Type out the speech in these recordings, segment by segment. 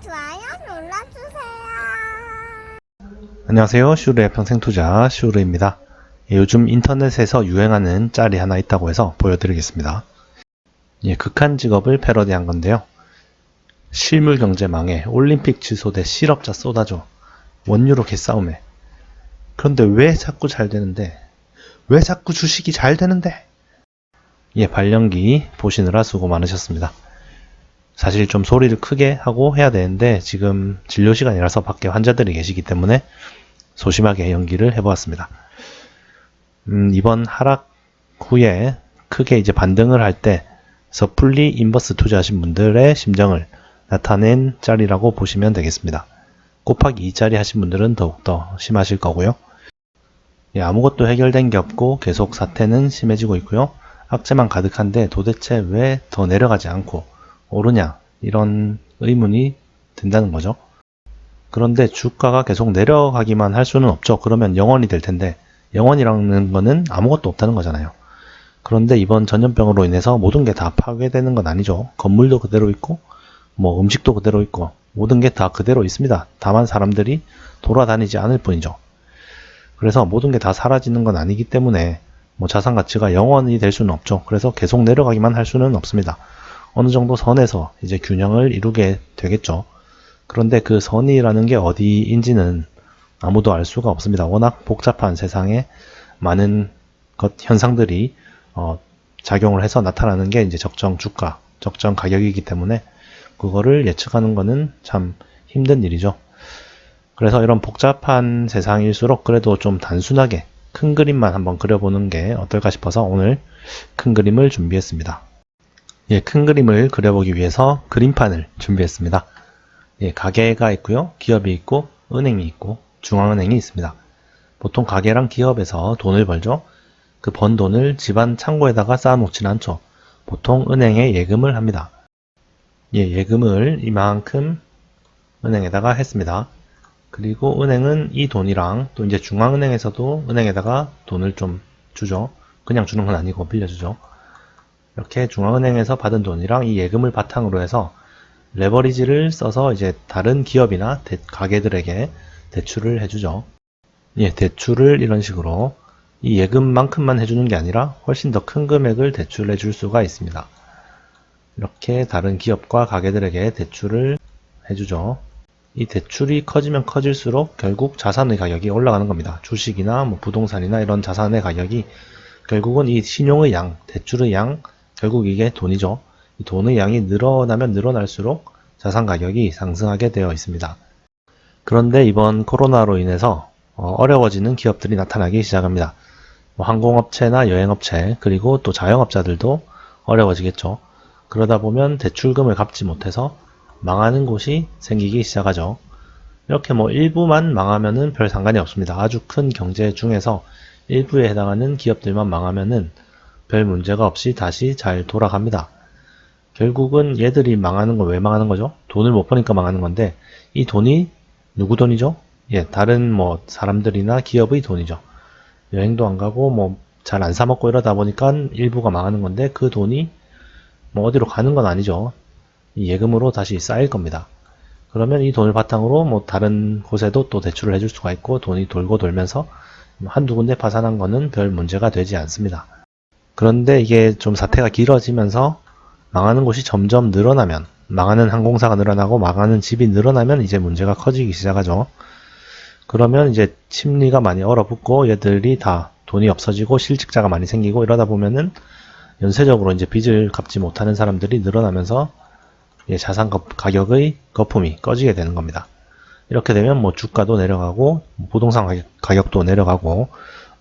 좋아요 눌러주세요. 안녕하세요. 슈르의 평생투자 슈르입니다. 요즘 인터넷에서 유행하는 짤이 하나 있다고 해서 보여드리겠습니다. 극한 직업을 패러디한 건데요. 실물 경제망에 올림픽 취소돼 실업자 쏟아져 원유로 개싸움에. 그런데 왜 자꾸 잘 되는데? 왜 자꾸 주식이 잘 되는데? 발령기 보시느라 수고 많으셨습니다. 사실 좀 소리를 크게 하고 해야 되는데 지금 진료 시간이라서 밖에 환자들이 계시기 때문에 소심하게 연기를 해보았습니다. 이번 하락 후에 크게 이제 반등을 할 때 섣불리 인버스 투자하신 분들의 심정을 나타낸 짤이라고 보시면 되겠습니다. 곱하기 2짜리 하신 분들은 더욱더 심하실 거고요. 아무것도 해결된 게 없고 계속 사태는 심해지고 있고요. 악재만 가득한데 도대체 왜 더 내려가지 않고 오르냐, 이런 의문이 든다는 거죠. 그런데 주가가 계속 내려가기만 할 수는 없죠. 그러면 영원이 될 텐데 영원이라는 거는 아무것도 없다는 거잖아요. 그런데 이번 전염병으로 인해서 모든 게 다 파괴되는 건 아니죠. 건물도 그대로 있고 뭐 음식도 그대로 있고 모든 게 다 그대로 있습니다. 다만 사람들이 돌아다니지 않을 뿐이죠. 그래서 모든 게 다 사라지는 건 아니기 때문에 뭐 자산 가치가 영원히 될 수는 없죠. 그래서 계속 내려가기만 할 수는 없습니다. 어느 정도 선에서 이제 균형을 이루게 되겠죠. 그런데 그 선이라는 게 어디인지는 아무도 알 수가 없습니다. 워낙 복잡한 세상에 많은 현상들이 작용을 해서 나타나는 게 이제 적정 주가, 적정 가격이기 때문에 그거를 예측하는 거는 참 힘든 일이죠. 그래서 이런 복잡한 세상일수록 그래도 좀 단순하게 큰 그림만 한번 그려보는 게 어떨까 싶어서 오늘 큰 그림을 준비했습니다. 큰 그림을 그려보기 위해서 그림판을 준비했습니다. 가게가 있고요. 기업이 있고 은행이 있고 중앙은행이 있습니다. 보통 가게랑 기업에서 돈을 벌죠. 그 번 돈을 집안 창고에다가 쌓아놓지는 않죠. 보통 은행에 예금을 합니다. 예금을 이만큼 은행에다가 했습니다. 그리고 은행은 이 돈이랑 또 이제 중앙은행에서도 은행에다가 돈을 좀 주죠. 그냥 주는 건 아니고 빌려주죠. 이렇게 중앙은행에서 받은 돈이랑 이 예금을 바탕으로 해서 레버리지를 써서 이제 다른 기업이나 가게들에게 대출을 해주죠. 대출을 이런 식으로 이 예금만큼만 해주는 게 아니라 훨씬 더 큰 금액을 대출해 줄 수가 있습니다. 이렇게 다른 기업과 가게들에게 대출을 해주죠. 이 대출이 커지면 커질수록 결국 자산의 가격이 올라가는 겁니다. 주식이나 뭐 부동산이나 이런 자산의 가격이 결국은 이 신용의 양, 대출의 양, 결국 이게 돈이죠. 이 돈의 양이 늘어나면 늘어날수록 자산 가격이 상승하게 되어 있습니다. 그런데 이번 코로나로 인해서 어려워지는 기업들이 나타나기 시작합니다. 항공업체나 여행업체 그리고 또 자영업자들도 어려워지겠죠. 그러다 보면 대출금을 갚지 못해서 망하는 곳이 생기기 시작하죠. 이렇게 일부만 망하면은 별 상관이 없습니다. 아주 큰 경제 중에서 일부에 해당하는 기업들만 망하면은 별 문제가 없이 다시 잘 돌아갑니다. 결국은 얘들이 망하는 건 왜 망하는 거죠? 돈을 못 버니까 망하는 건데 이 돈이 누구 돈이죠? 다른 사람들이나 기업의 돈이죠. 여행도 안 가고 잘 안 사 먹고 이러다 보니까 일부가 망하는 건데 그 돈이 어디로 가는 건 아니죠. 이 예금으로 다시 쌓일 겁니다. 그러면 이 돈을 바탕으로 다른 곳에도 또 대출을 해줄 수가 있고 돈이 돌고 돌면서 한두 군데 파산한 거는 별 문제가 되지 않습니다. 그런데 이게 좀 사태가 길어지면서 망하는 곳이 점점 늘어나면 망하는 항공사가 늘어나고 망하는 집이 늘어나면 이제 문제가 커지기 시작하죠. 그러면 이제 심리가 많이 얼어붙고 얘들이 다 돈이 없어지고 실직자가 많이 생기고 이러다 보면은 연쇄적으로 이제 빚을 갚지 못하는 사람들이 늘어나면서 자산 가격의 거품이 꺼지게 되는 겁니다. 이렇게 되면 주가도 내려가고 부동산 가격도 내려가고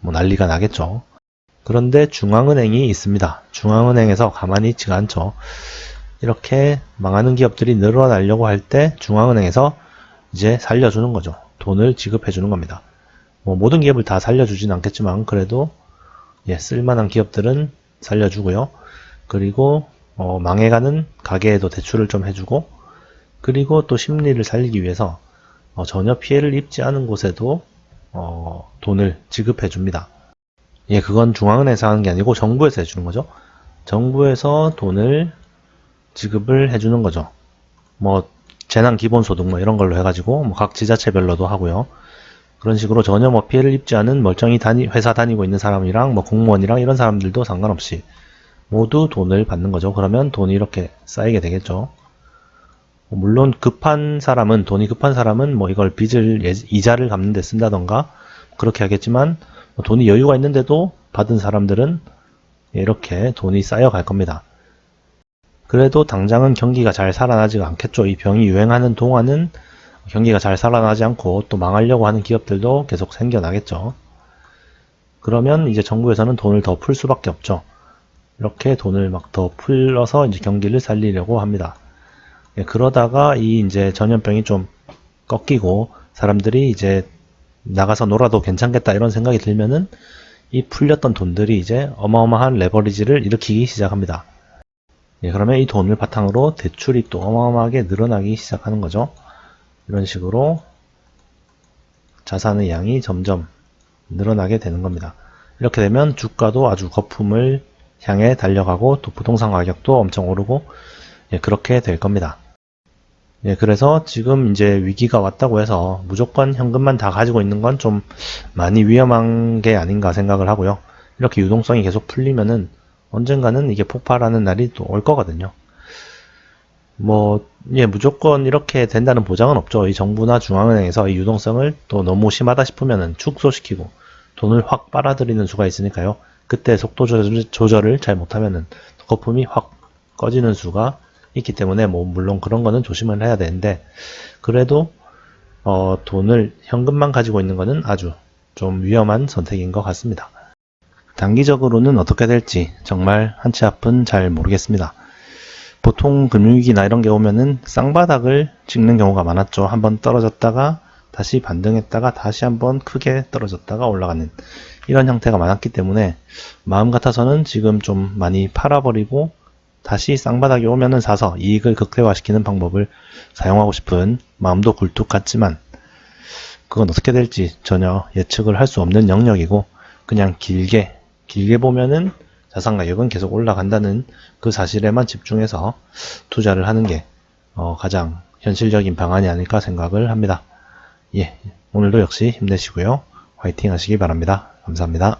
난리가 나겠죠. 그런데 중앙은행이 있습니다. 중앙은행에서 가만히 있지가 않죠. 이렇게 망하는 기업들이 늘어나려고 할 때 중앙은행에서 이제 살려주는 거죠. 돈을 지급해 주는 겁니다. 모든 기업을 다 살려주진 않겠지만 그래도 쓸만한 기업들은 살려주고요. 그리고 망해가는 가게에도 대출을 좀 해주고 그리고 또 심리를 살리기 위해서 전혀 피해를 입지 않은 곳에도 돈을 지급해 줍니다. 그건 중앙은행에서 하는 게 아니고 정부에서 해주는 거죠. 정부에서 돈을 지급을 해주는 거죠. 재난 기본소득 뭐 이런 걸로 해가지고 뭐 각 지자체별로도 하고요. 그런 식으로 전혀 뭐 피해를 입지 않은 멀쩡히 회사 다니고 있는 사람이랑 뭐 공무원이랑 이런 사람들도 상관없이 모두 돈을 받는 거죠. 그러면 돈이 이렇게 쌓이게 되겠죠. 물론 돈이 급한 사람은 뭐 이걸 이자를 갚는 데 쓴다던가 그렇게 하겠지만 돈이 여유가 있는데도 받은 사람들은 이렇게 돈이 쌓여갈 겁니다. 그래도 당장은 경기가 잘 살아나지가 않겠죠. 이 병이 유행하는 동안은 경기가 잘 살아나지 않고 또 망하려고 하는 기업들도 계속 생겨나겠죠. 그러면 이제 정부에서는 돈을 더 풀 수밖에 없죠. 이렇게 돈을 막 더 풀어서 이제 경기를 살리려고 합니다. 그러다가 이 이제 전염병이 좀 꺾이고 사람들이 이제 나가서 놀아도 괜찮겠다 이런 생각이 들면은 이 풀렸던 돈들이 이제 어마어마한 레버리지를 일으키기 시작합니다. 그러면 이 돈을 바탕으로 대출이 또 어마어마하게 늘어나기 시작하는 거죠. 이런 식으로 자산의 양이 점점 늘어나게 되는 겁니다. 이렇게 되면 주가도 아주 거품을 향해 달려가고 또 부동산 가격도 엄청 오르고 그렇게 될 겁니다. 그래서 지금 이제 위기가 왔다고 해서 무조건 현금만 다 가지고 있는 건 좀 많이 위험한 게 아닌가 생각을 하고요. 이렇게 유동성이 계속 풀리면은 언젠가는 이게 폭발하는 날이 또 올 거거든요. 무조건 이렇게 된다는 보장은 없죠. 이 정부나 중앙은행에서 이 유동성을 또 너무 심하다 싶으면은 축소시키고 돈을 확 빨아들이는 수가 있으니까요. 그때 속도 조절을 잘 못하면은 거품이 확 꺼지는 수가 있기 때문에 물론 그런 거는 조심을 해야 되는데 그래도 돈을 현금만 가지고 있는 거는 아주 좀 위험한 선택인 것 같습니다. 단기적으로는 어떻게 될지 정말 한치 앞은 잘 모르겠습니다. 보통 금융위기나 이런 게 오면은 쌍바닥을 찍는 경우가 많았죠. 한번 떨어졌다가 다시 반등했다가 다시 한번 크게 떨어졌다가 올라가는 이런 형태가 많았기 때문에 마음 같아서는 지금 좀 많이 팔아버리고 다시 쌍바닥이 오면은 사서 이익을 극대화시키는 방법을 사용하고 싶은 마음도 굴뚝 같지만 그건 어떻게 될지 전혀 예측을 할 수 없는 영역이고 그냥 길게 보면은 자산 가격은 계속 올라간다는 그 사실에만 집중해서 투자를 하는 게 가장 현실적인 방안이 아닐까 생각을 합니다. 오늘도 역시 힘내시고요. 화이팅 하시기 바랍니다. 감사합니다.